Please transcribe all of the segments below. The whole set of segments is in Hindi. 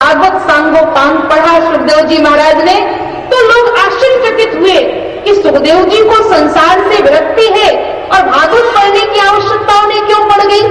भागवत सांगोपांग पढ़ा सुखदेव जी महाराज ने, तो लोग आश्चर्यचकित हुए कि सुखदेव जी को संसार से विरक्ति है और भागवत पढ़ने की आवश्यकता उन्हें क्यों पड़ गई?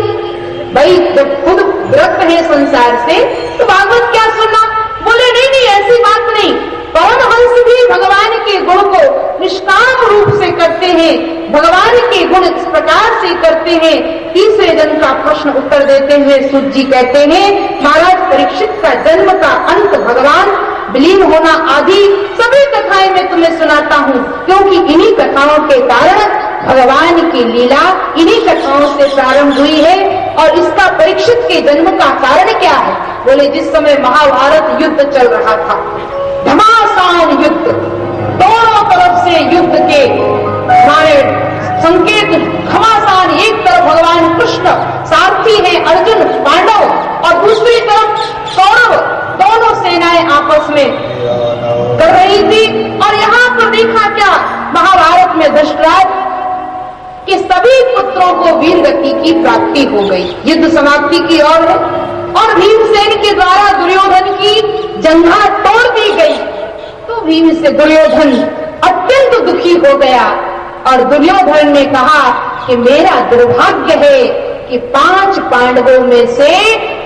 भाई जब खुद विरक्त है संसार से तो भागवत क्या सुनना? बोले नहीं, ऐसी बात नहीं। परमहंस भी भगवान के गुण को निष्काम रूप से करते हैं, भगवान के गुण इस प्रकार से करते हैं। तीसरे जन का प्रश्न उत्तर देते हुए सूत जी कहते हैं, महाराज परीक्षित का जन्म का अंत, भगवान विलीन होना आदि सभी कथाएं मैं तुम्हें सुनाता हूँ, क्योंकि इन्हीं कथाओं के कारण भगवान की लीला इन्हीं कथाओं से प्रारंभ हुई है। और इसका परीक्षित के जन्म का कारण क्या है? बोले जिस समय महाभारत युद्ध चल रहा था, घमासान युद्ध, दोनों तरफ से युद्ध के हमारे संकेत, घमासान, एक तरफ भगवान कृष्ण सारथी हैं अर्जुन पांडव और दूसरी तरफ कौरव, दोनों सेनाएं आपस में कर रही थी। और यहाँ पर देखा क्या, महाभारत में दशरथ कि सभी पुत्रों को वीर गति की प्राप्ति हो गई, युद्ध समाप्ति की ओर है। और भीमसेन के द्वारा दुर्योधन की जंघा तोड़ दी गई, तो भीम से दुर्योधन अत्यंत दुखी हो गया और दुर्योधन ने कहा कि मेरा दुर्भाग्य है कि 5 पांडवों में से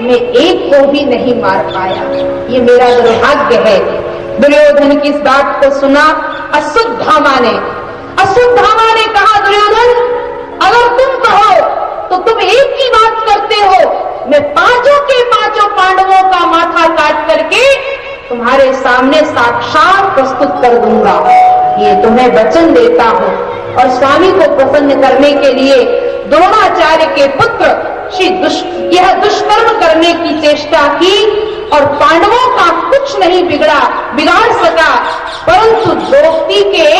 मैं एक को भी नहीं मार पाया, ये मेरा दुर्भाग्य है। दुर्योधन की इस बात को सुना अश्वत्थामा ने कहा, दुर्योधन अगर तुम कहो तो तुम एक ही बात करते हो, मैं 5 के 5 पांडवों का माथा काट करके तुम्हारे सामने साक्षात प्रस्तुत कर दूंगा, ये तुम्हें वचन देता हूँ। और स्वामी को प्रसन्न करने के लिए द्रोणाचार्य के पुत्र यह दुष्कर्म करने की चेष्टा की और पांडवों का कुछ नहीं बिगाड़ सका, परंतु द्रौपदी के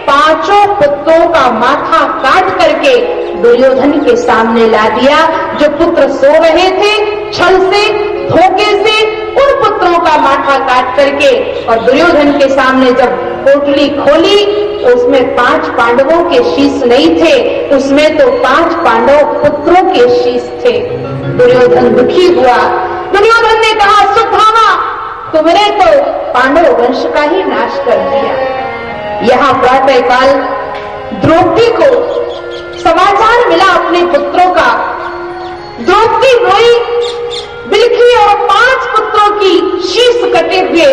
5 पुत्रों का माथा काट करके दुर्योधन के सामने ला दिया। जो पुत्र सो रहे थे छल से, धोखे से, उन पुत्रों का माथा काट करके, और दुर्योधन के सामने जब पोटली खोली तो उसमें 5 पांडवों के शीश नहीं थे, उसमें तो 5 पांडव पुत्रों के शीश थे। दुर्योधन दुखी हुआ। दुर्योधन ने कहा, अश्वत्थामा तुमने तो पांडव वंश का ही नाश कर दिया। यहाँ प्रातःकाल द्रौपदी को समाचार मिला अपने पुत्रों का। द्रौपदी रोई, बिलखी और 5 पुत्रों की शीश कटे हुए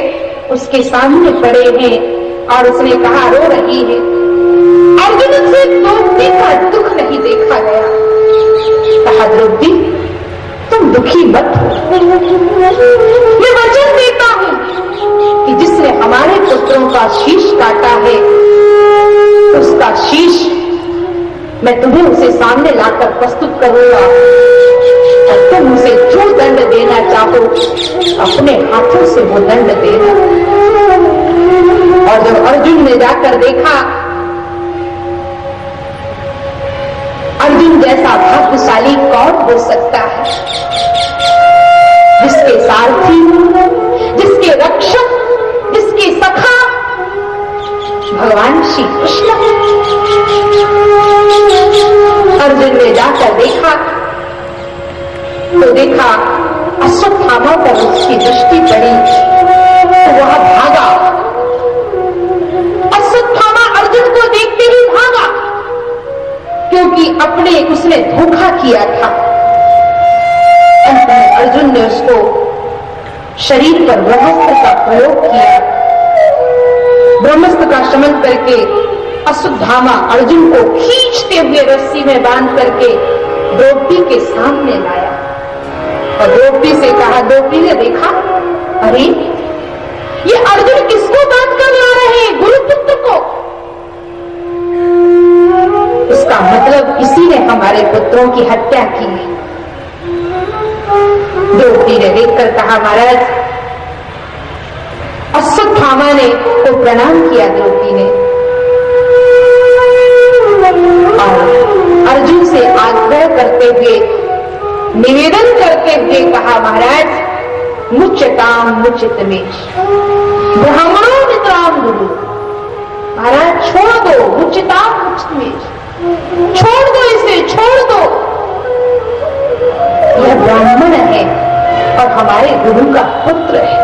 उसके सामने पड़े हैं और उसने कहा, रो रही है। अर्जुन से द्रौपदी का दुख नहीं देखा गया। कहा, द्रौपदी तुम दुखी मत हो, मैं वचन देता हूं कि जिसने हमारे पुत्रों का शीश काटा है उसका शीश मैं तुम्हें उसे सामने लाकर प्रस्तुत करूंगा और तुम उसे जो दंड देना चाहो अपने हाथों से वो दंड देना। और जब अर्जुन ने जाकर देखा, अर्जुन जैसा भाग्यशाली कौन हो सकता है, जिसके सारथी, जिसके रक्षक, जिसके सखा भगवान श्री कृष्ण। अर्जुन ने जाकर देखा तो देखा अश्वत्थामा पर उसकी दृष्टि पड़ी तो वह भागा। अश्वत्थामा अर्जुन को देखते ही भागा, क्योंकि उसने धोखा किया था। अंत में अर्जुन ने उसको शरीर पर ब्रह्मास्त्र का प्रयोग किया। ब्रह्मास्त्र का शमन करके अश्वत्थामा अर्जुन को खींचते हुए रस्सी में बांध करके द्रौपदी के सामने लाया और द्रौपदी से कहा, द्रौपदी ने देखा, अरे ये अर्जुन किसको बांध कर ला रहे हैं? गुरुपुत्र को। इसका मतलब इसी ने हमारे पुत्रों की हत्या की। द्रौपदी ने देखकर कहा, महाराज। अश्वत्थामा ने को प्रणाम किया द्रौपदी ने और अर्जुन से आग्रह करते हुए, निवेदन करते हुए कहा, महाराज मुच्यताम मुचितमेश ब्राह्मणों मित्राम गुरु। महाराज छोड़ दो, मुच्यताम मुचितमेश, छोड़ दो इसे, छोड़ दो। यह ब्राह्मण है, और हमारे गुरु का पुत्र है।